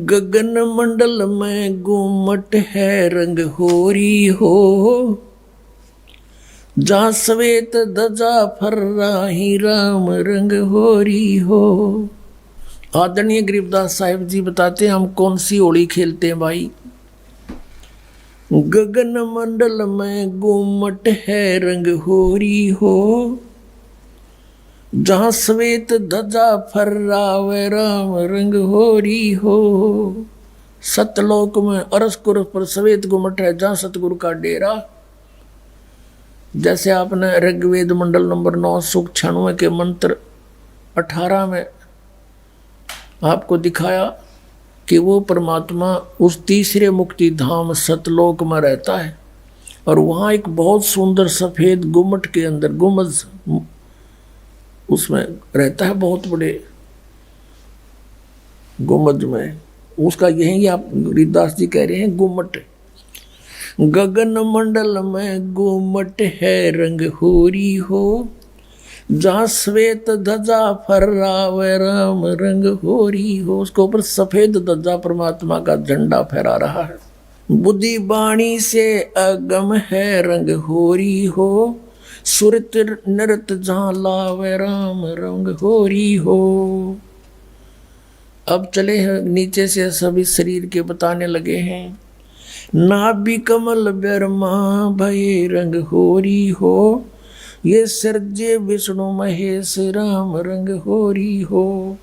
गगन मंडल में गुमट है रंग होरी हो, जहाँ श्वेत ध्वजा फर्राही राम रंग होरी हो। आदरणीय गरीबदास साहिब जी बताते हैं हम कौन सी होली खेलते हैं भाई। गगन मंडल में गुमट है रंग होरी हो, जहाँ श्वेत ध्वजा फर्रावे राम रंग होरी हो। सतलोक में अरसकुर पर श्वेत गुमट है, जहाँ सतगुरु का डेरा। जैसे आपने ऋग्वेद मंडल नंबर 9 सूक्त 96 के मंत्र 18 में आपको दिखाया कि वो परमात्मा उस तीसरे मुक्ति धाम सतलोक में रहता है, और वहाँ एक बहुत सुंदर सफेद गुम्मट के अंदर गुम्बज उसमें रहता है, बहुत बड़े गुम्बज में। उसका यही आप गरीबदास जी कह रहे हैं गुम्मट। गगन मंडल में गुम्मट है रंग होरी हो, जहाँ श्वेत ध्वजा फर्रावे राम रंग होरी हो। उसके ऊपर सफेद ध्वजा परमात्मा का झंडा फहरा रहा है। बुद्धि बाणी से अगम है रंग होरी हो, सुरत नृत जहाँ लावे राम रंग होरी हो। अब चले हैं नीचे से सभी शरीर के बताने लगे हैं। नाभि कमल ब्रह्मा भय रंग होरी हो, ये सर्जे विष्णु महेश राम रंग होरी हो।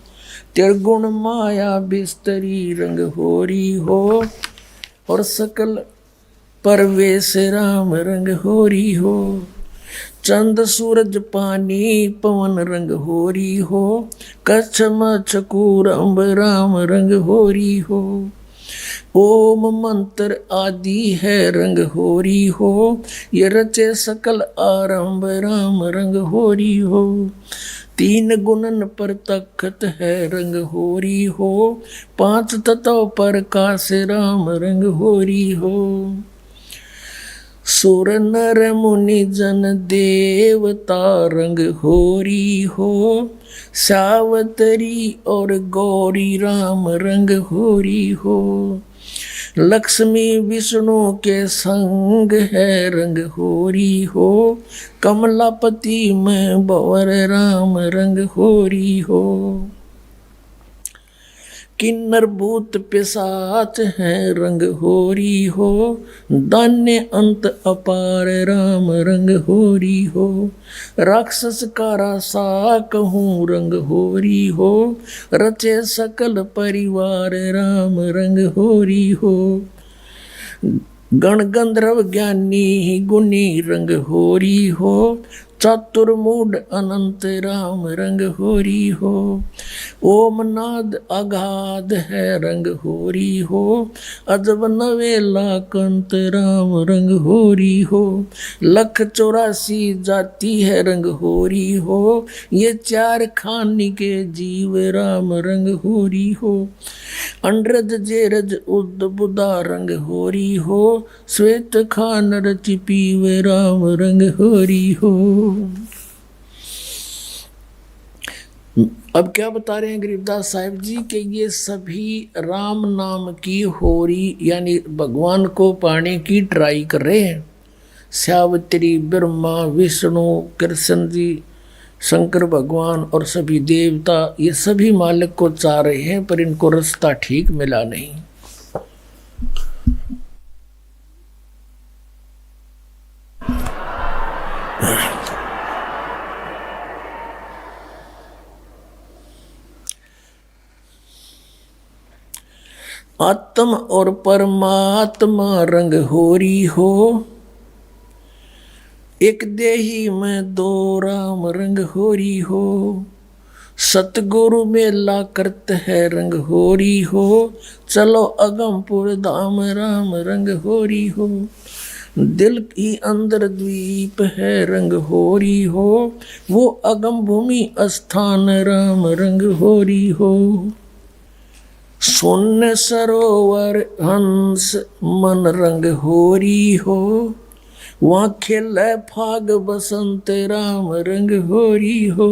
त्रिगुण माया बिस्तरी रंग होरी हो, और सकल परवेश राम रंग होरी हो। चंद सूरज पानी पवन रंग होरी हो, कच्छ मच्छ कूरम्ब राम रंग होरी हो। ओम मंत्र आदि है रंग होरी हो, ये रचे सकल आरंभ राम रंग होरी हो। तीन गुणन पर तखत है रंग होरी हो, पांच तत्व पर काश राम रंग होरी हो। सुर नर मुनि जन देवता रंग होरी हो, सावतरी और गौरी राम रंग होरी हो। लक्ष्मी विष्णु के संग है रंग होरी हो, कमलापति में भंवर राम रंग होरी हो। किन्नर भूत पिशाच है रंग होरी हो, दान्य अंत अपार राम रंग होरी हो। राक्षस का रासा कहूँ रंग होरी हो, रचे सकल परिवार राम रंग होरी हो। गण गंधर्व ज्ञानी गुणी रंग होरी हो, चतुर्मूढ़ अनंत राम रंग होरी हो। ओम नाद अगाध है रंग होरी हो, अजब नवेला कंत राम रंग होरी हो। 184 जाति है रंग होरी हो, ये 4 खानी के जीव राम रंग होरी हो। अंड्रज जेरज उद बुदा रंग होरी हो, श्वेत खान रचि पीवे राम रंग होरी हो। अब क्या बता रहे हैं गरीबदास साहिब जी कि ये सभी राम नाम की होरी यानी भगवान को पाने की ट्राई कर रहे हैं। सावित्री, ब्रह्मा, विष्णु, कृष्ण जी, शंकर भगवान और सभी देवता, ये सभी मालिक को चाह रहे हैं, पर इनको रास्ता ठीक मिला नहीं। आत्म और परमात्मा रंग होरी हो, एक देही में 2 राम रंग होरी हो। सतगुरु मेला करत है रंग होरी हो, चलो अगमपुर धाम राम रंग होरी हो। दिल की अंदर द्वीप है रंग होरी हो, वो अगम भूमि स्थान राम रंग होरी हो। शून्य सरोवर हंस मन रंग होरी हो, वहां खेल फाग बसंत राम रंग होरी हो।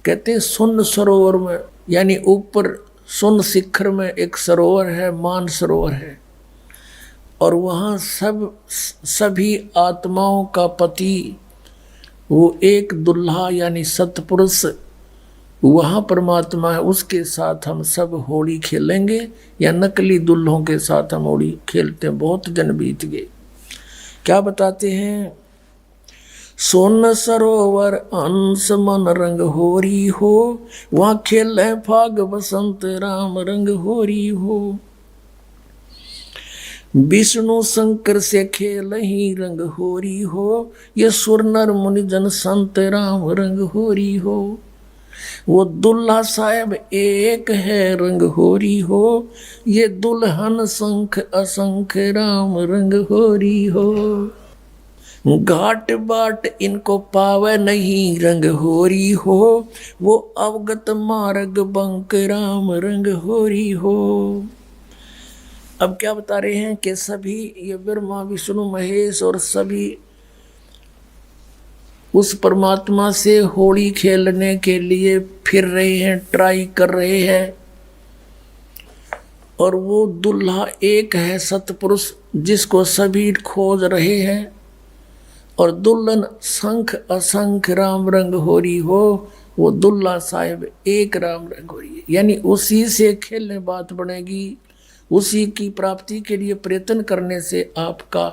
कहते सुन सरोवर में, यानी ऊपर सुन शिखर में एक सरोवर है, मान सरोवर है, और वहाँ सभी आत्माओं का पति वो एक दुल्हा यानी सतपुरुष वहाँ परमात्मा है, उसके साथ हम सब होली खेलेंगे, या नकली दुल्हों के साथ हम होली खेलते हैं। बहुत दिन बीत गए। क्या बताते हैं? सोन सरोवर अंश मन रंग होरी हो, वहाँ खेले फाग बसंत राम रंग होरी हो। विष्णु शंकर से खेल ही रंग होरी हो, ये सुर नर मुनि जन संत राम रंग होरी हो। वो दुल्हा साहब एक है रंग होरी हो, ये दुल्हन शंख असंख राम रंग होरी हो। घाट बाट इनको पावे नहीं रंग होरी हो, वो अवगत मार्ग बंक राम रंग होरी हो। अब क्या बता रहे हैं कि सभी ये ब्रह्मा विष्णु महेश और सभी उस परमात्मा से होली खेलने के लिए फिर रहे हैं, ट्राई कर रहे हैं, और वो दुल्हा एक है सतपुरुष जिसको सभी खोज रहे हैं, और दुल्हन शंख असंख राम रंग होरी हो, वो दुल्हा साहिब एक राम रंग होरी है। यानी उसी से खेलने बात बनेगी, उसी की प्राप्ति के लिए प्रयत्न करने से आपका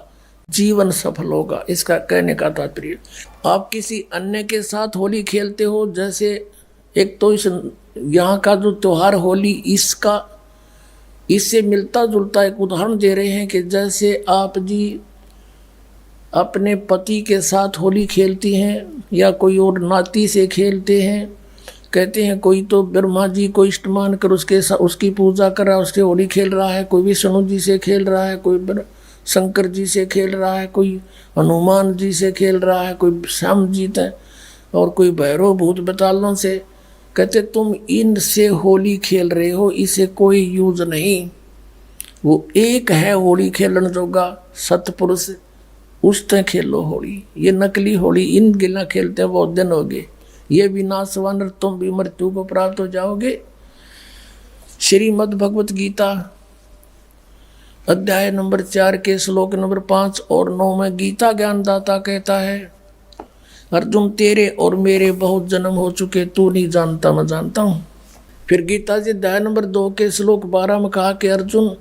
जीवन सफल होगा। इसका कहने का तात्पर्य, आप किसी अन्य के साथ होली खेलते हो, जैसे एक तो इस यहाँ का जो त्योहार होली इससे मिलता जुलता एक उदाहरण दे रहे हैं कि जैसे आप जी अपने पति के साथ होली खेलती हैं या कोई और नाती से खेलते हैं। कहते हैं कोई तो ब्रह्मा जी को इष्ट मान कर उसकी पूजा कर रहा है, उसके होली खेल रहा है, कोई विष्णु जी से खेल रहा है, कोई शंकर जी से खेल रहा है, कोई हनुमान जी से खेल रहा है, कोई श्याम जी है, और कोई भैरव भूत बतालों से। कहते तुम इनसे होली खेल रहे हो, इसे कोई यूज नहीं। वो एक है होली खेलन जोगा सतपुरुष, उससे खेलो होली। ये नकली होली इन गिला खेलते हैं बहुत दिन हो गए। ये विनाशवान तुम भी मृत्यु को प्राप्त हो जाओगे। श्रीमद् भगवत गीता अध्याय नंबर 4 के श्लोक नंबर 5 और 9 में गीता ज्ञानदाता कहता है, अर्जुन तेरे और मेरे बहुत जन्म हो चुके, तू नहीं जानता मैं जानता हूँ। फिर गीता जी अध्याय नंबर 2 के श्लोक 12 में कहा कि अर्जुन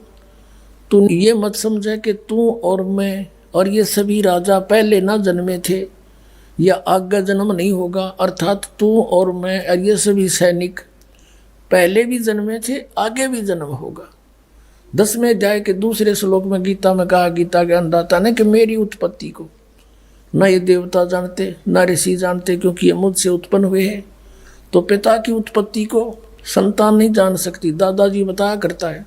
तू ये मत समझे कि तू और मैं और ये सभी राजा पहले ना जन्मे थे या आगे जन्म नहीं होगा, अर्थात तू और मैं और ये सभी सैनिक पहले भी जन्मे थे, आगे भी जन्म होगा। 10वें अध्याय के दूसरे श्लोक में गीता में कहा गीता ज्ञानदाता ने कि मेरी उत्पत्ति को न ये देवता जानते न ऋषि जानते, क्योंकि ये मुझसे उत्पन्न हुए हैं। तो पिता की उत्पत्ति को संतान नहीं जान सकती, दादाजी बताया करता है।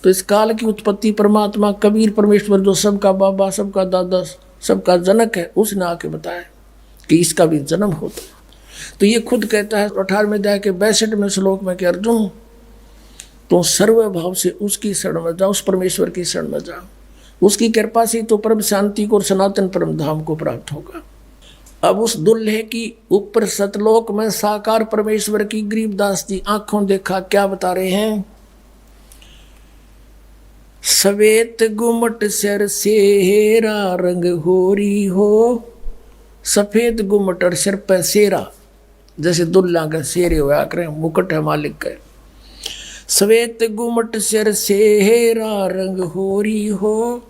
तो इस काल की उत्पत्ति परमात्मा कबीर परमेश्वर जो सबका बाबा सबका दादा सबका जनक है, उसने आके बताया कि इसका भी जन्म होता है। तो ये खुद कहता है 18वें अध्याय के 62वें श्लोक में कि अर्जुन तो सर्व भाव से उसकी शरण में जाओ, उस परमेश्वर की शरण में जाओ, उसकी कृपा से तो परम शांति को और सनातन परम धाम को प्राप्त होगा। अब उस दुल्हे की ऊपर सतलोक में साकार परमेश्वर की गरीबदास जी आंखों देखा क्या बता रहे हैं, सवेत गुमट सिर सेरा रंग होरी हो। सफेद गुमट और सिर पर सेरा, जैसे दुल्ला का शेरे हुआ करे, मुकुट है मालिक का। सवेत गुमट सिर सेरा रंग होरी हो,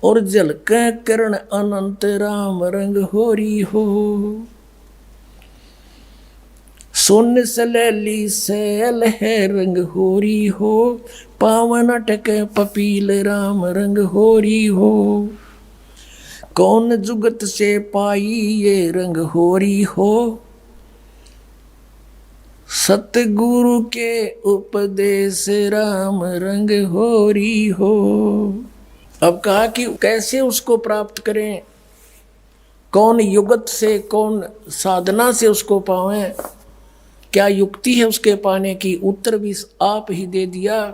और झलक किरण अनंत राम रंग होरी हो। सोन सलैली सैल है रंग होरी हो, पावन अटक पपील राम रंग होरी हो। कौन जुगत से पाई ये रंग होरी हो, सतगुरु के उपदेश राम रंग होरी हो। अब कहा कि कैसे उसको प्राप्त करें, कौन युगत से कौन साधना से उसको पावें, क्या युक्ति है उसके पाने की। उत्तर भी आप ही दे दिया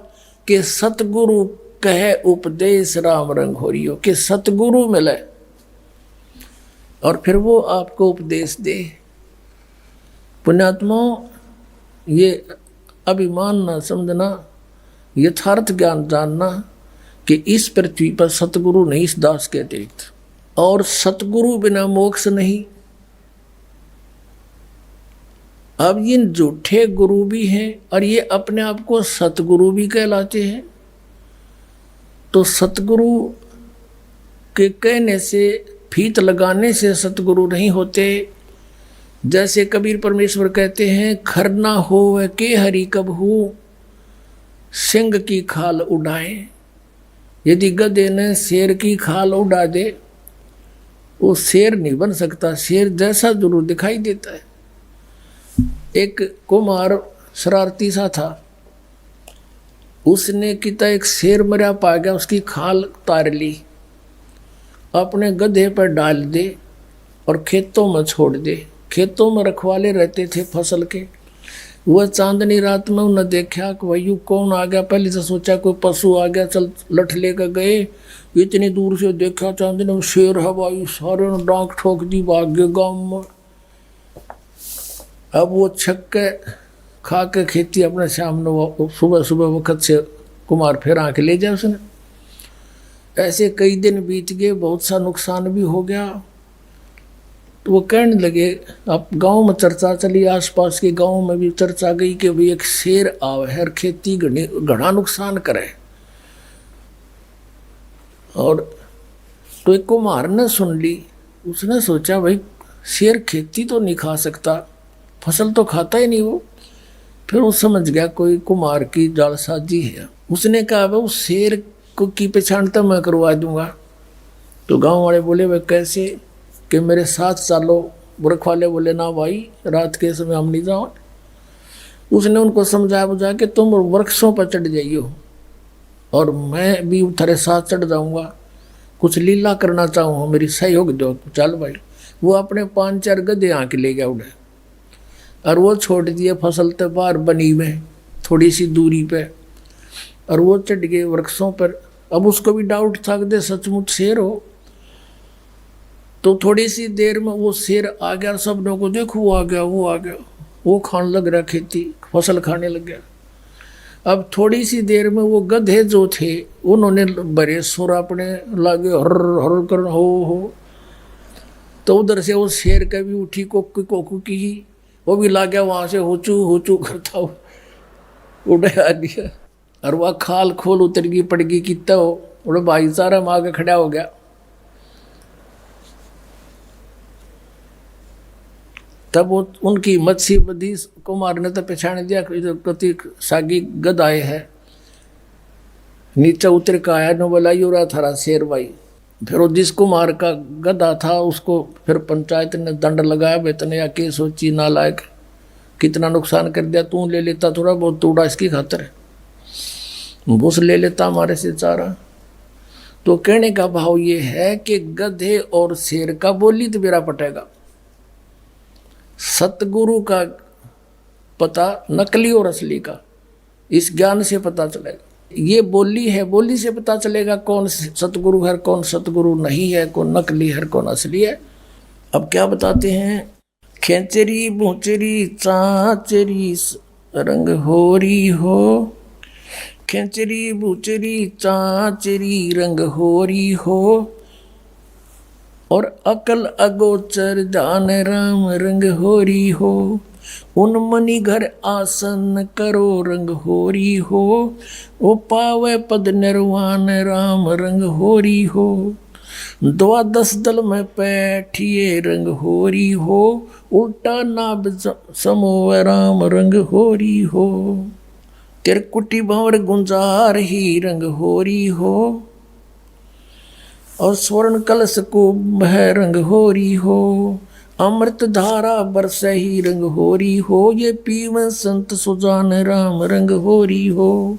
कि सतगुरु कहे उपदेश राम रंग हो रही हो, कि सतगुरु मिले और फिर वो आपको उपदेश दे। पुण्यात्मा, ये अभिमान ना समझना, यथार्थ ज्ञान जानना कि इस पृथ्वी पर सतगुरु नहीं इस दास के अतिरिक्त, और सतगुरु बिना मोक्ष नहीं। अब ये झूठे गुरु भी हैं और ये अपने आप को सतगुरु भी कहलाते हैं। तो सतगुरु के कहने से, फीत लगाने से सतगुरु नहीं होते। जैसे कबीर परमेश्वर कहते हैं, खरना हो के हरि कबहू सिंह की खाल उड़ाए। यदि गधे ने शेर की खाल उड़ा दे, वो शेर नहीं बन सकता, शेर जैसा जरूर दिखाई देता है। एक कुमार शरारती सा था, उसने किता एक शेर मरा पा गया, उसकी खाल उतार ली, अपने गधे पर डाल दे और खेतों में छोड़ दे। खेतों में रखवाले रहते थे फसल के। वह चांदनी रात में उन्हें देखा कि भाई कौन आ गया। पहले से सोचा कोई पशु आ गया, चल लठ लेकर गए। इतनी दूर से देखा चांदनी में शेर है भाई, सारे ने डांक ठोक दी, भाग गए गाँव में। अब वो छक्के खा के खेती अपने सामने, वो सुबह सुबह वक्त से कुमार फिर आके ले जाए उसने। ऐसे कई दिन बीत गए, बहुत सा नुकसान भी हो गया। तो वो कहने लगे, अब गांव में चर्चा चली, आसपास के गांव में भी चर्चा गई कि भाई एक शेर आवे है, खेती घना नुकसान करे। और तो एक कुम्हार ने सुन ली, उसने सोचा भाई शेर खेती तो नहीं खा सकता, फसल तो खाता ही नहीं वो। फिर वो समझ गया कोई कुम्हार की जालसाजी है। उसने कहा भाई उस शेर को की पहचान तो मैं करवा दूंगा। तो गांव वाले बोले भाई कैसे, कि मेरे साथ चलो। बुरख वाले बोले ना भाई, रात के समय हम नहीं जाओ। उसने उनको समझाया बुझा कि तुम वृक्षों पर चढ़ जाइयो और मैं भी तेरे साथ चढ़ जाऊंगा, कुछ लीला करना चाहूँ, मेरी सहयोग दो। चल भाई, वो अपने 5-4 गधे आके ले गया उड़े और वो छोड़ दिए फसल के बाहर बनी में थोड़ी सी दूरी पे, और वो चढ़ गए वृक्षों पर। अब उसको भी डाउट था कि सचमुच शेर हो। तो थोड़ी सी देर में वो शेर आ गया, सब लोगों को देखो वो आ गया, वो आ गया, वो खाने लग रहा, खेती फसल खाने लग गया। अब थोड़ी सी देर में वो गधे जो थे उन्होंने बड़े सुर अपने लागे, हर हर कर हो। तो उधर से वो शेर का भी उठी कोकू की, वो भी ला गया वहाँ से होचू करता हो उड़े आ गया। और वह खाल खोल उतर गई, पड़ गई कितना हो, उड़े भाईचारा में आके खड़ा हो गया। तब वो उनकी मच्छी बदी कुमार ने तो पहचान दिया प्रतीक सागी गदाए है। नीचे उतर का आया, न बोला यू रहा थारा शेर भाई। फिर वो जिस कुमार का गधा था उसको फिर पंचायत ने दंड लगाया, बेतने या के सोची नालायक, कितना नुकसान कर दिया, तू ले लेता थोड़ा बहुत तोड़ा इसकी खातर, भूस ले लेता हमारे से चारा। तो कहने का भाव ये है कि गधे और शेर का बोली तो मेरा पटेगा, सतगुरु का पता नकली और असली का इस ज्ञान से पता चलेगा। ये बोली है, बोली से पता चलेगा कौन सतगुरु है, कौन सतगुरु नहीं है, कौन नकली है, कौन असली है। अब क्या बताते हैं, खेचरी भूचरी चाचरी रंग होरी हो, खेचरी भूचरी चाचरी रंग होरी हो, और अकल अगोचर जान राम रंग होरी हो, उन मनी घर आसन करो रंग होरी हो, ओ पावे पद निर्वाण राम रंग होरी हो, 12 दल में बैठिए रंग होरी हो, उल्टा नाभ समोह राम रंग होरी हो, तिरकुटी भंवर गुंजार ही रंग होरी हो, और स्वर्ण कलश को बह रंग होरी हो, अमृत धारा बरस ही रंग होरी हो, ये पीव संत सुजान राम रंग होरी हो।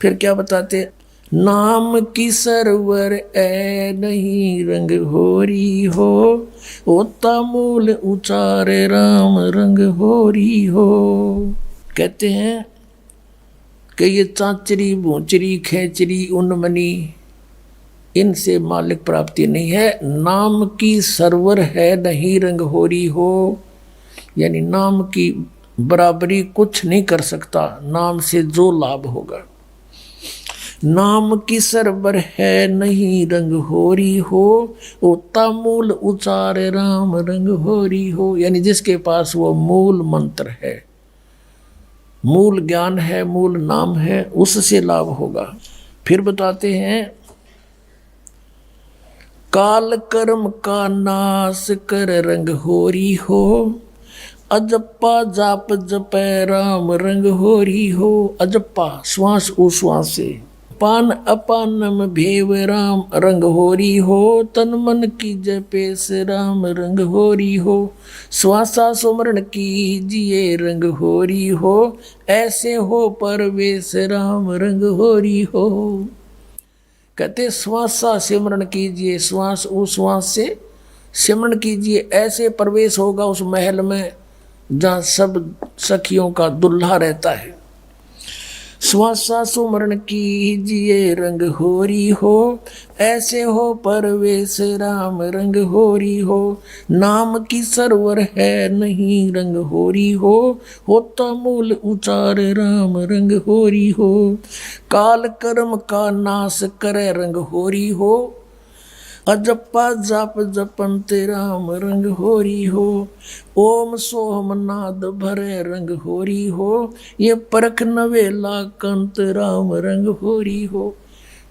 फिर क्या बताते, नाम की सरवर ए नहीं रंग होरी हो, होता मूल उचारे राम रंग होरी हो। कहते हैं कि ये चांचरी भूचरी खेचरी उन्मनी इनसे मालिक प्राप्ति नहीं है। नाम की सरवर है नहीं रंग होरी हो, यानी नाम की बराबरी कुछ नहीं कर सकता नाम से जो लाभ होगा। नाम की सरवर है नहीं रंग होरी हो, ओता मूल उचार राम रंग होरी हो, यानी जिसके पास वो मूल मंत्र है, मूल ज्ञान है, मूल नाम है, उससे लाभ होगा। फिर बताते हैं काल कर्म का नाश कर रंग होरी हो, अजप्पा जाप जपै राम रंग होरी हो। अजप्पा श्वास उश्वास से, पान अपानम भेव राम रंग होरी हो, तन मन की जपेस राम रंग होरी हो। श्वासा सुमरण कीजिए रंग होरी हो, ऐसे हो परवेश राम रंग होरी हो। कहते श्वासा सिमरण कीजिए, श्वास उश्वास से सिमरण कीजिए, ऐसे प्रवेश होगा उस महल में जहाँ सब सखियों का दुल्हा रहता है। श्वासा सुमरण कीजिए रंग होरी हो, ऐसे हो परवेश राम रंग होरी हो। नाम की सरवर है नहीं रंग होरी हो, होता मूल उचार राम रंग होरी हो। काल कर्म का नाश करे रंग होरी हो, अजप्पा जाप जपंत राम रंग होरी हो। ओम सोम नाद भरे रंग होरी हो, ये परख नवेला कंत राम रंग होरी हो।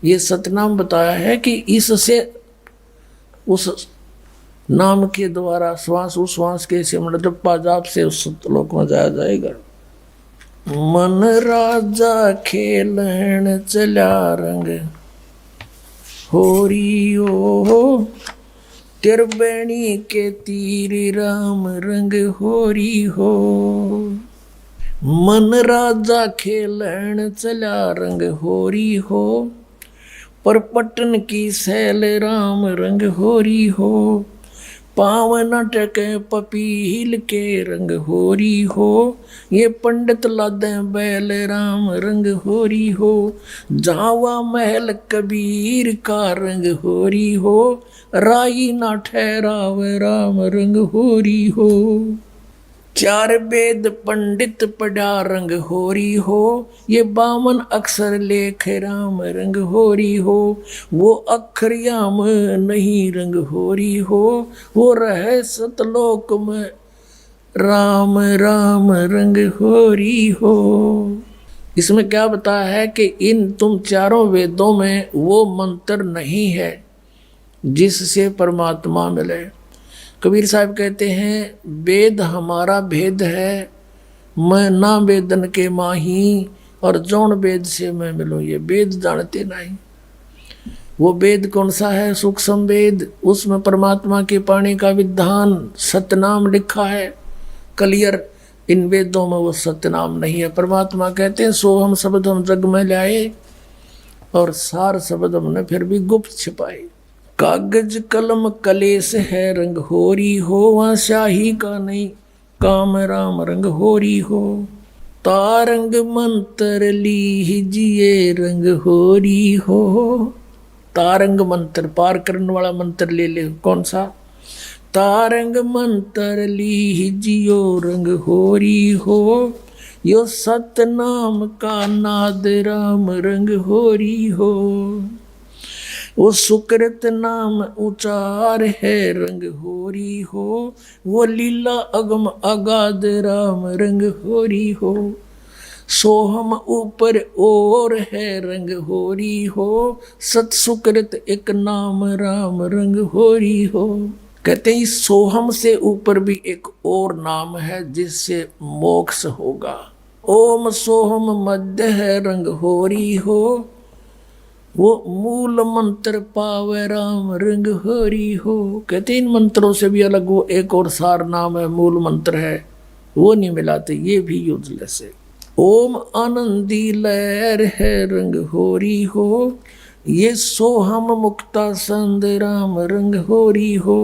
ये सतनाम बताया है कि इससे उस नाम के द्वारा श्वास उश्वास के सिमरण जप्पा जाप से उस लोक में जाया जाएगा। मन राजा खेलन चला रंग होरी हो, तिरबेणी के तीर राम रंग होरी हो। मन राजा खेलन चला रंग होरी हो, पर पटन की सैल राम रंग होरी हो। पावन टके पपील के रंग होरी हो, ये पंडित लादे बैल राम रंग होरी हो। जावा महल कबीर का रंग होरी हो, राई ना ठहराव राम रंग होरी हो। चार वेद पंडित पढ़ा रंग होरी हो, ये 52 अक्षर लेख राम रंग होरी हो। वो अक्षर याम नहीं रंग होरी हो, वो रहे सतलोक में राम राम रंग होरी हो। इसमें क्या बताया है कि इन तुम चारों वेदों में वो मंत्र नहीं है जिससे परमात्मा मिले। कबीर साहब कहते हैं वेद हमारा भेद है, मैं ना वेदन के माही, और जौन वेद से मैं मिलूँ, ये वेद जानते नहीं। वो वेद कौन सा है? सूक्ष्म वेद, उसमें परमात्मा के पाने का विधान सतनाम लिखा है क्लियर। इन वेदों में वो सतनाम नहीं है। परमात्मा कहते हैं सो हम शब्द हम जग में लाए, और सार शब्द हमने फिर भी गुप्त छिपाए। कागज कलम कलेस है रंग होरी हो, वहाँ शाही का नहीं काम राम रंग होरी हो। तारंग मंत्र लीजिए रंग होरी हो। तारंग मंत्र पार करने वाला मंत्र ले ले। कौन सा? तारंग मंत्र लीजियो रंग होरी हो, यो सतनाम का नाद राम रंग होरी हो। वो सुकृत नाम उचार है रंग होरी हो, वो लीला अगम अगाध राम रंग होरी हो। सोहम ऊपर और है रंग होरी हो, सत सुकृत एक नाम राम रंग होरी हो। कहते हैं सोहम से ऊपर भी एक और नाम है जिससे मोक्ष होगा। ओम सोहम मध्य है रंग होरी हो, वो मूल मंत्र पावे राम रंग होरी हो। कहते इन मंत्रों से भी अलग वो एक और सार नाम है, मूल मंत्र है, वो नहीं मिलाते, ये भी यूजलेस है। ओम आनंदी लहर है रंग होरी हो, ये सोहम मुक्ता संद राम रंग होरी हो।